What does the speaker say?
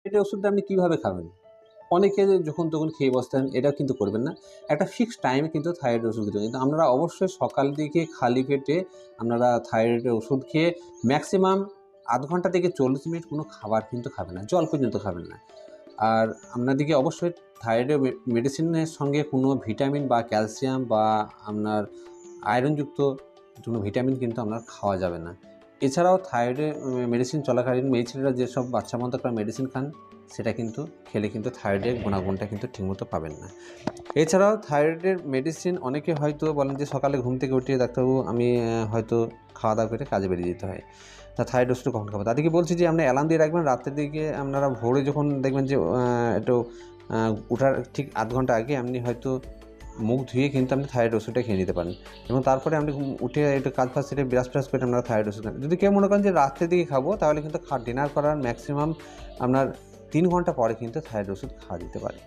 থাইরয়েডের ওষুধটা আপনি কীভাবে খাবেন? অনেকে যখন তখন খেয়ে বসতেন, এটা কিন্তু করবেন না। একটা ফিক্সড টাইমে কিন্তু থাইরয়েডের ওষুধ খেতে হবে। কিন্তু আপনারা অবশ্যই সকাল দিকে খালি পেটে আপনারা থাইরয়েডের ওষুধ খেয়ে ম্যাক্সিমাম ০.৫ ঘন্টা থেকে ৪০ মিনিট কোনো খাবার কিন্তু খাবেন না। জল পর্যন্ত খাবেন না। আর আপনাদেরকে অবশ্যই থাইরয়েডের মেডিসিনের সঙ্গে কোনো ভিটামিন বা ক্যালসিয়াম বা আপনার আয়রনযুক্ত কোনো ভিটামিন কিন্তু আপনার খাওয়া যাবে না। এছাড়াও থাইরয়েডের মেডিসিন চলাকালীন মেয়ে ছেলেরা যেসব বাচ্চা মাদকরা মেডিসিন খান, সেটা কিন্তু খেলে কিন্তু থাইরয়েডের গুণাগুণটা কিন্তু ঠিকমতো পাবেন না। এছাড়াও থাইরয়েডের মেডিসিন অনেকে হয়তো বলেন যে সকালে ঘুম থেকে উঠে ডাক্তারবাবু আমি হয়তো খাওয়া-দাওয়া করে কাজে বেরিয়ে যেতে হয়। তা থাইরয়েড ওষুধটা কখন খাবো? তাদেরকে বলছি যে আপনি অ্যালার্ম দিয়ে রাখবেন, রাতের দিকে আপনারা ভোরে যখন দেখবেন যে একটু উঠার ঠিক ০.৫ ঘন্টা আগে আপনি হয়তো মুখ ধুয়ে কিন্তু আপনি থাইরয়েড ওষুধটা খেয়ে নিতে পারেন এবং তারপরে আপনি উঠে একটু কাজ-ফাজ সেরে ব্রাশ-ট্রাশ করে আপনারা থাইরয়েড ওষুধ খান। যদি কেউ মনে করেন যে রাত্রের দিকে খাবো, তাহলে কিন্তু ডিনার করার ম্যাক্সিমাম আপনার ৩ ঘন্টা পরে কিন্তু থাইরয়েড ওষুধ খাওয়া যেতে পারে।